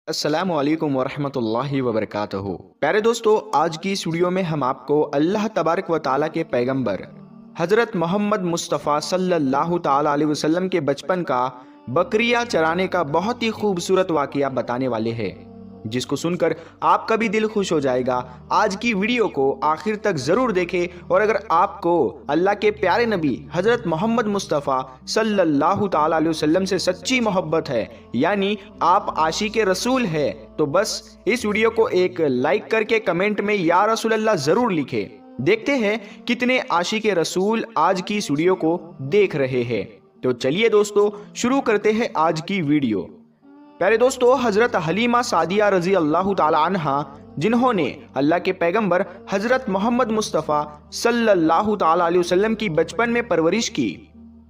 السلام علیکم ورحمۃ اللہ وبرکاتہ۔ پیارے دوستو، آج کی اس ویڈیو میں ہم آپ کو اللہ تبارک و تعالیٰ کے پیغمبر حضرت محمد مصطفیٰ صلی اللہ تعالیٰ علیہ وسلم کے بچپن کا بکریاں چرانے کا بہت ہی خوبصورت واقعہ بتانے والے ہیں، جس کو سن کر آپ کا بھی دل خوش ہو جائے گا۔ آج کی ویڈیو کو آخر تک ضرور دیکھیں، اور اگر آپ کو اللہ کے پیارے نبی حضرت محمد مصطفیٰ صلی اللہ تعالیٰ علیہ وسلم سے سچی محبت ہے، یعنی آپ عاشق رسول ہے، تو بس اس ویڈیو کو ایک لائک کر کے کمنٹ میں یا رسول اللہ ضرور لکھیں۔ دیکھتے ہیں کتنے عاشق رسول آج کی اس ویڈیو کو دیکھ رہے ہیں۔ تو چلیے دوستو، شروع کرتے ہیں آج کی ویڈیو۔ پیارے دوستو، حضرت حلیمہ سعدیہ رضی اللہ تعالی عنہ، جنہوں نے اللہ کے پیغمبر حضرت محمد مصطفیٰ صلی اللہ تعالی علیہ وسلم کی بچپن میں پرورش کی،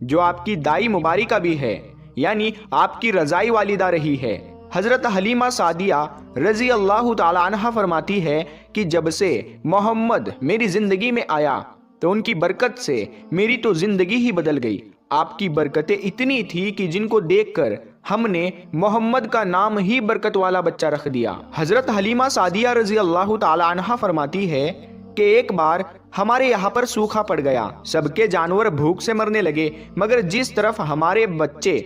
جو آپ کی دائی مبارکہ بھی ہے، یعنی آپ کی رضائی والدہ رہی ہے۔ حضرت حلیمہ سعدیہ رضی اللہ تعالی عنہ فرماتی ہے کہ جب سے محمد میری زندگی میں آیا تو ان کی برکت سے میری تو زندگی ہی بدل گئی۔ آپ کی برکتیں اتنی تھی کہ جن کو دیکھ کر ہم نے محمد کا نام ہی برکت والا بچہ رکھ دیا۔ حضرت حلیمہ سعدیہ رضی اللہ تعالی عنہ فرماتی ہے کہ ایک بار ہمارے یہاں پر سوکھا پڑ گیا، سب کے جانور بھوک سے مرنے لگے، مگر جس طرف ہمارے بچے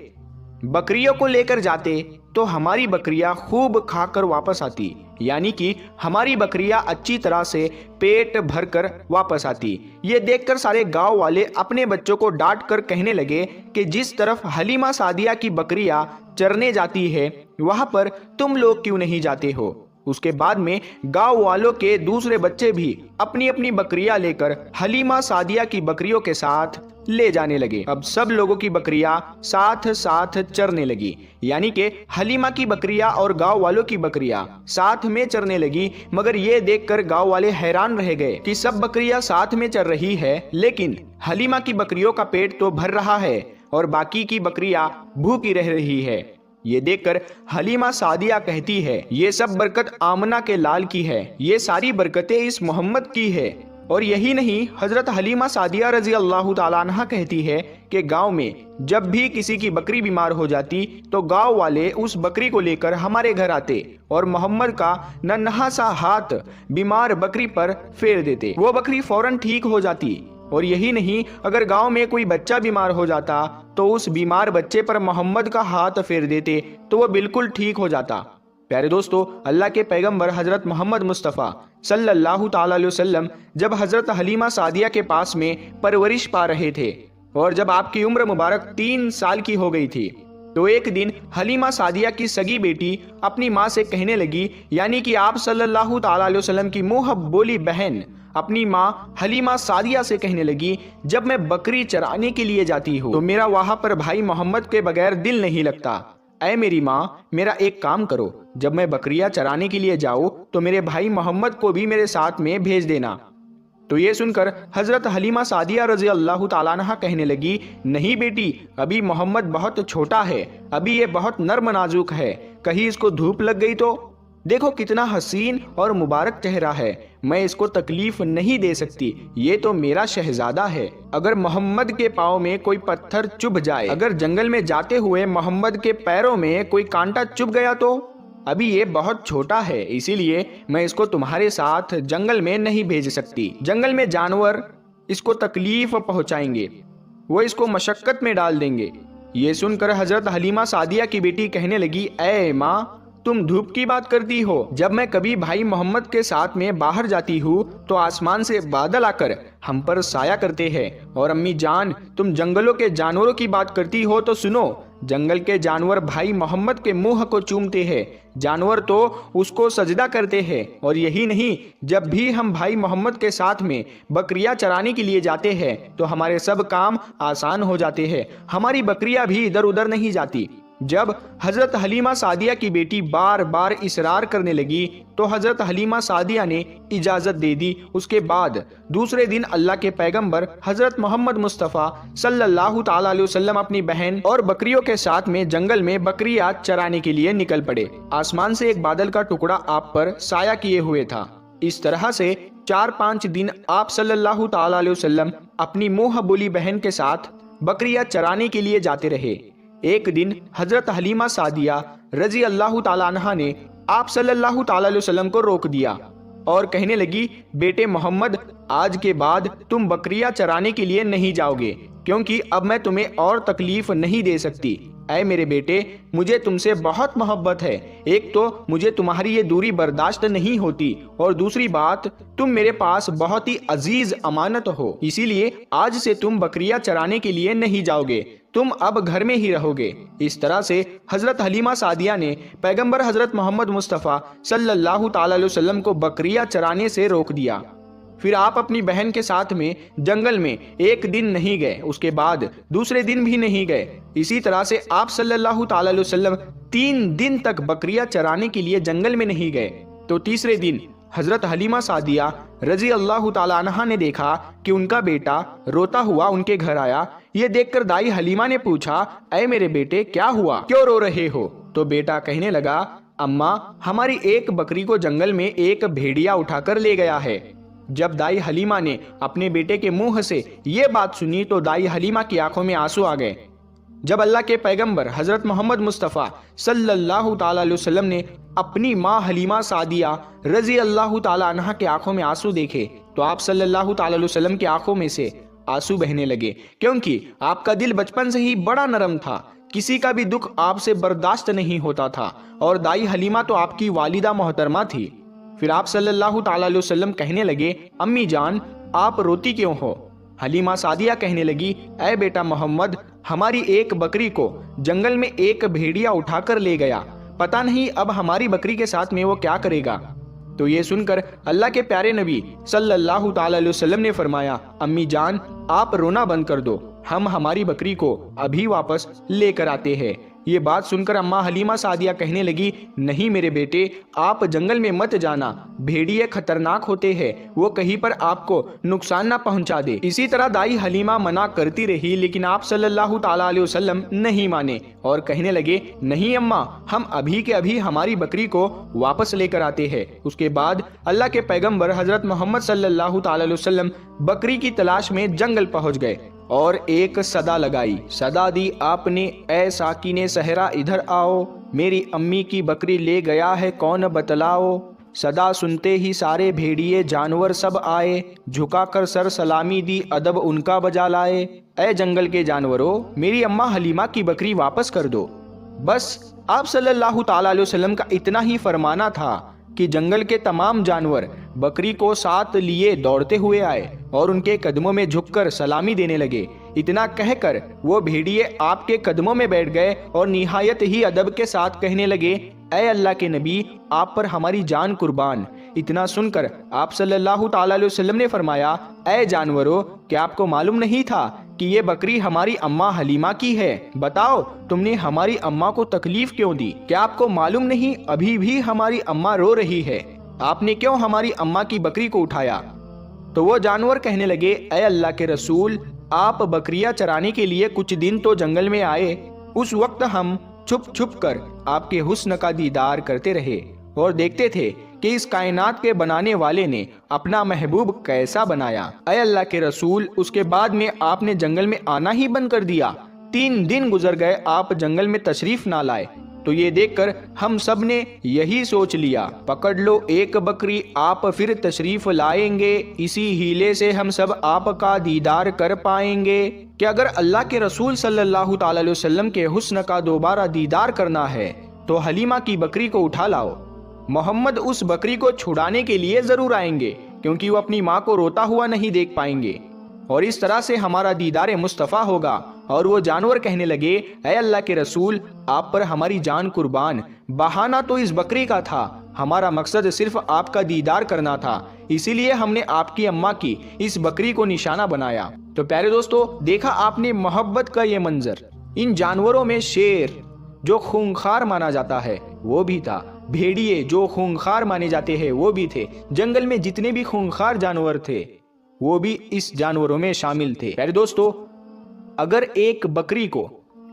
بکریوں کو لے کر جاتے تو ہماری بکریاں خوب کھا کر واپس آتی، یعنی کہ ہماری بکریاں اچھی طرح سے پیٹ بھر کر واپس آتی۔ یہ دیکھ کر سارے گاؤں والے اپنے بچوں کو ڈانٹ کر کہنے لگے کہ جس طرف حلیمہ سعدیہ کی بکریاں چرنے جاتی ہے وہاں پر تم لوگ کیوں نہیں جاتے ہو؟ اس کے بعد میں گاؤں والوں کے دوسرے بچے بھی اپنی اپنی بکریاں لے کر حلیمہ سعدیہ کی بکریوں کے ساتھ لے جانے لگے۔ اب سب لوگوں کی بکریاں ساتھ ساتھ چرنے لگی، یعنی کہ حلیمہ کی بکریاں اور گاؤں والوں کی بکریاں ساتھ میں چرنے لگی، مگر یہ دیکھ کر گاؤں والے حیران رہ گئے کہ سب بکریاں ساتھ میں چر رہی ہے، لیکن حلیمہ کی بکریوں کا پیٹ تو بھر رہا ہے اور باقی کی بکریاں بھوکی رہ رہی ہے۔ یہ دیکھ کر حلیمہ سعدیہ کہتی ہے، یہ سب برکت آمنہ کے لال کی ہے، یہ ساری برکتیں اس محمد کی ہے۔ اور یہی نہیں، حضرت حلیمہ سعدیہ رضی اللہ تعالیٰ عنہ کہتی ہے کہ گاؤں میں جب بھی کسی کی بکری بیمار ہو جاتی تو گاؤں والے اس بکری کو لے کر ہمارے گھر آتے اور محمد کا ننھا سا ہاتھ بیمار بکری پر پھیر دیتے، وہ بکری فوراً ٹھیک ہو جاتی۔ اور یہی نہیں، اگر گاؤں میں کوئی بچہ بیمار ہو جاتا تو اس بیمار بچے پر محمد کا ہاتھ پھیر دیتے تو وہ بالکل ٹھیک ہو جاتا۔ پیارے دوستو، اللہ کے پیغمبر حضرت محمد مصطفیٰ صلی اللہ تعالیٰ علیہ وسلم جب حضرت حلیمہ سعدیہ کے پاس میں پرورش پا رہے تھے اور جب آپ کی عمر مبارک 3 سال کی ہو گئی تھی، تو ایک دن حلیمہ سعدیہ کی سگی بیٹی اپنی ماں سے کہنے لگی، یعنی کہ آپ صلی اللہ تعالیٰ علیہ وسلم کی منہ بولی بہن اپنی ماں حلیمہ سعدیہ سے کہنے لگی، جب میں بکری چرانے کے لیے جاتی ہوں تو میرا وہاں پر بھائی محمد کے بغیر دل نہیں لگتا۔ اے میری ماں، میرا ایک کام کرو، جب میں بکریاں چرانے کے لیے جاؤں تو میرے بھائی محمد کو بھی میرے ساتھ میں بھیج دینا۔ تو یہ سن کر حضرت حلیمہ سعدیہ رضی اللہ تعالیٰ عنہ کہنے لگی، نہیں بیٹی، ابھی محمد بہت چھوٹا ہے، ابھی یہ بہت نرم نازک ہے، کہیں اس کو دھوپ لگ گئی تو؟ دیکھو کتنا حسین اور مبارک چہرہ ہے، میں اس کو تکلیف نہیں دے سکتی، یہ تو میرا شہزادہ ہے۔ اگر محمد کے پاؤں میں کوئی پتھر چبھ جائے، اگر جنگل میں جاتے ہوئے محمد کے پیروں میں کوئی کانٹا چبھ گیا تو؟ ابھی یہ بہت چھوٹا ہے، اسی لیے میں اس کو تمہارے ساتھ جنگل میں نہیں بھیج سکتی، جنگل میں جانور اس کو تکلیف پہنچائیں گے، وہ اس کو مشقت میں ڈال دیں گے۔ یہ سن کر حضرت حلیمہ سعدیہ کی بیٹی کہنے لگی، اے ماں، تم دھوپ کی بات کرتی ہو، جب میں کبھی بھائی محمد کے ساتھ میں باہر جاتی ہوں تو آسمان سے بادل آ کر ہم پر سایہ کرتے ہیں، اور امی جان، تم جنگلوں کے جانوروں کی بات کرتی ہو تو سنو، جنگل کے جانور بھائی محمد کے منہ کو چومتے ہیں، جانور تو اس کو سجدہ کرتے ہیں۔ اور یہی نہیں، جب بھی ہم بھائی محمد کے ساتھ میں بکریاں چرانے کے لیے جاتے ہیں تو ہمارے سب کام آسان ہو جاتے ہیں، ہماری بکریاں بھی ادھر ادھر نہیں جاتی۔ جب حضرت حلیمہ سعدیہ کی بیٹی بار بار اصرار کرنے لگی تو حضرت حلیمہ سعدیہ نے اجازت دے دی۔ اس کے بعد دوسرے دن اللہ کے پیغمبر حضرت محمد مصطفیٰ صلی اللہ تعالیٰ علیہ وسلم اپنی بہن اور بکریوں کے ساتھ میں جنگل میں بکریاں چرانے کے لیے نکل پڑے۔ آسمان سے ایک بادل کا ٹکڑا آپ پر سایہ کیے ہوئے تھا۔ اس طرح سے 4-5 دن آپ صلی اللہ تعالیٰ علیہ وسلم اپنی منہ بولی بہن کے ساتھ بکریاں چرانے کے لیے جاتے رہے۔ ایک دن حضرت حلیمہ سعدیہ رضی اللہ تعالیٰ عنہا نے آپ صلی اللہ تعالیٰ علیہ وسلم کو روک دیا اور کہنے لگی، بیٹے محمد، آج کے بعد تم بکریاں چرانے کے لیے نہیں جاؤ گے، کیونکہ اب میں تمہیں اور تکلیف نہیں دے سکتی۔ اے میرے بیٹے، مجھے تم سے بہت محبت ہے، ایک تو مجھے تمہاری یہ دوری برداشت نہیں ہوتی، اور دوسری بات تم میرے پاس بہت ہی عزیز امانت ہو، اسی لیے آج سے تم بکریاں چرانے کے لیے نہیں جاؤ گے، تم اب گھر میں ہی رہو گے۔ اس طرح سے حضرت حلیمہ سعدیہ نے پیغمبر حضرت محمد مصطفیٰ صلی اللہ تعالیٰ علیہ وسلم کو بکریاں چرانے سے روک دیا۔ پھر آپ اپنی بہن کے ساتھ میں جنگل میں ایک دن نہیں گئے، اس کے بعد دوسرے دن بھی نہیں گئے۔ اسی طرح سے آپ صلی اللہ تعالیٰ علیہ وسلم 3 دن تک بکریاں چرانے کے لیے جنگل میں نہیں گئے۔ تو تیسرے دن حضرت حلیمہ سعدیہ رضی اللہ تعالیٰ عنہا نے دیکھا کہ ان کا بیٹا روتا ہوا ان کے گھر آیا۔ یہ دیکھ کر دائی حلیمہ نے پوچھا، اے میرے بیٹے، کیا ہوا، کیوں رو رہے ہو؟ تو بیٹا کہنے لگا، اماں، ہماری ایک بکری کو جنگل میں ایک بھیڑیا اٹھا کر لے گیا ہے۔ جب دائی حلیمہ نے اپنے بیٹے کے منہ سے یہ بات سنی تو دائی حلیمہ کی آنکھوں میں آنسو آ گئے۔ جب اللہ کے پیغمبر حضرت محمد مصطفیٰ صلی اللہ تعالیٰ علیہ وسلم نے اپنی ماں حلیمہ سعدیہ رضی اللہ تعالیٰ عنہا کے آنکھوں میں آنسو دیکھے تو آپ صلی اللہ تعالیٰ علیہ وسلم کی آنکھوں میں سے آنسو بہنے لگے، کیونکہ آپ کا دل بچپن سے ہی بڑا نرم تھا، کسی کا بھی دکھ آپ سے برداشت نہیں ہوتا تھا، اور دائی حلیمہ تو آپ کی والدہ محترمہ تھی۔ پھر آپ صلی اللہ تعالیٰ علیہ وسلم کہنے لگے، امی جان، آپ روتی کیوں ہو؟ حلیمہ سعدیہ کہنے لگی، اے بیٹا محمد، ہماری ایک بکری کو جنگل میں ایک بھیڑیا اٹھا کر لے گیا، پتہ نہیں اب ہماری بکری کے ساتھ میں وہ کیا کرے گا۔ تو یہ سن کر اللہ کے پیارے نبی صلی اللہ تعالیٰ علیہ وسلم نے فرمایا، امی جان، آپ رونا بند کر دو، ہم ہماری بکری کو ابھی واپس لے کر آتے ہیں۔ یہ بات سن کر اماں حلیمہ سعدیہ کہنے لگی، نہیں میرے بیٹے، آپ جنگل میں مت جانا، بھیڑیے خطرناک ہوتے ہیں، وہ کہیں پر آپ کو نقصان نہ پہنچا دے۔ اسی طرح دائی حلیمہ منع کرتی رہی، لیکن آپ صلی اللہ تعالیٰ علیہ وسلم نہیں مانے اور کہنے لگے، نہیں اماں، ہم ابھی کے ابھی ہماری بکری کو واپس لے کر آتے ہیں۔ اس کے بعد اللہ کے پیغمبر حضرت محمد صلی اللہ تعالیٰ علیہ وسلم بکری کی تلاش میں جنگل پہنچ گئے اور ایک صدا لگائی، صدا دی آپ نے، اے ساکن صحرا ادھر آؤ، میری امی کی بکری لے گیا ہے کون بتلاؤ۔ صدا سنتے ہی سارے بھیڑیے جانور سب آئے، جھکا کر سر سلامی دی ادب ان کا بجا لائے۔ اے جنگل کے جانوروں، میری اماں حلیمہ کی بکری واپس کر دو۔ بس آپ صلی اللہ تعالیٰ علیہ وسلم کا اتنا ہی فرمانا تھا کہ جنگل کے تمام جانور بکری کو ساتھ لیے دوڑتے ہوئے آئے اور ان کے قدموں میں جھک کر سلامی دینے لگے۔ اتنا کہہ کر وہ بھیڑیے آپ کے قدموں میں بیٹھ گئے اور نہایت ہی ادب کے ساتھ کہنے لگے، اے اللہ کے نبی، آپ پر ہماری جان قربان۔ اتنا سن کر آپ صلی اللہ تعالیٰ علیہ وسلم نے فرمایا، اے جانوروں، کیا آپ کو معلوم نہیں تھا کہ یہ بکری ہماری اماں حلیمہ کی ہے؟ بتاؤ، تم نے ہماری اماں کو تکلیف کیوں دی؟ کیا آپ کو معلوم نہیں ابھی بھی ہماری اماں رو رہی ہے؟ آپ نے کیوں ہماری اماں کی بکری کو اٹھایا؟ تو وہ جانور کہنے لگے، اے اللہ کے رسول، آپ بکریاں چرانے کے لیے کچھ دن تو جنگل میں آئے، اس وقت ہم چھپ چھپ کر آپ کے حسن کا دیدار کرتے رہے اور دیکھتے تھے کہ اس کائنات کے بنانے والے نے اپنا محبوب کیسا بنایا۔ اے اللہ کے رسول، اس کے بعد میں آپ نے جنگل میں آنا ہی بند کر دیا، 3 دن گزر گئے، آپ جنگل میں تشریف نہ لائے۔ تو یہ دیکھ کر ہم سب نے یہی سوچ لیا، پکڑ لو ایک بکری، آپ پھر تشریف لائیں گے، اسی ہیلے سے ہم سب آپ کا دیدار کر پائیں گے۔ کہ اگر اللہ کے رسول صلی اللہ تعالیٰ علیہ وسلم کے حسن کا دوبارہ دیدار کرنا ہے تو حلیمہ کی بکری کو اٹھا لاؤ۔ محمد اس بکری کو چھڑانے کے لیے ضرور آئیں گے، کیونکہ وہ اپنی ماں کو روتا ہوا نہیں دیکھ پائیں گے، اور اس طرح سے ہمارا دیدار مصطفیٰ ہوگا۔ اور وہ جانور کہنے لگے، اے اللہ کے رسول، آپ پر ہماری جان قربان، بہانہ تو اس بکری کا تھا، ہمارا مقصد صرف آپ کا دیدار کرنا تھا، اسی لیے ہم نے آپ کی اماں کی اس بکری کو نشانہ بنایا۔ تو پیارے دوستو، دیکھا آپ نے محبت کا یہ منظر۔ ان جانوروں میں شیر جو خونخوار مانا جاتا ہے وہ بھی تھا، بھیڑیے جو خونخوار مانے جاتے ہیں وہ بھی تھے، جنگل میں جتنے بھی خونخوار جانور تھے وہ بھی اس جانوروں میں شامل تھے۔ پیارے دوستو، اگر ایک بکری کو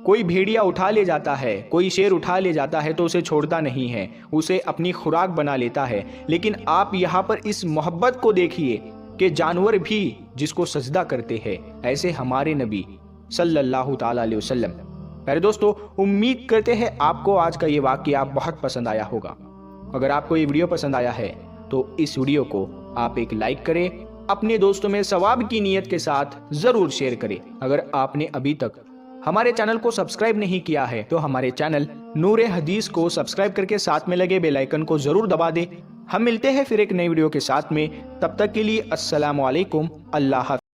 کوئی بھیڑیا اٹھا لے جاتا ہے، کوئی شیر اٹھا لے جاتا ہے تو اسے چھوڑتا نہیں ہے، اسے اپنی خوراک بنا لیتا ہے، لیکن آپ یہاں پر اس محبت کو دیکھیے کہ جانور بھی جس کو سجدہ کرتے ہیں، ایسے ہمارے نبی صلی اللہ تعالیٰ علیہ وسلم پیارے دوستو، امید کرتے ہیں آپ کو آج کا یہ واقعہ بہت پسند آیا ہوگا۔ اگر آپ کو یہ ویڈیو پسند آیا ہے تو اس ویڈیو کو آپ ایک لائک کریں، اپنے دوستوں میں ثواب کی نیت کے ساتھ ضرور شیئر کریں۔ اگر آپ نے ابھی تک ہمارے چینل کو سبسکرائب نہیں کیا ہے تو ہمارے چینل نور حدیث کو سبسکرائب کر کے ساتھ میں لگے بیل آئیکن کو ضرور دبا دیں۔ ہم ملتے ہیں پھر ایک نئی ویڈیو کے ساتھ میں، تب تک کے لیے السلام علیکم، اللہ حافظ۔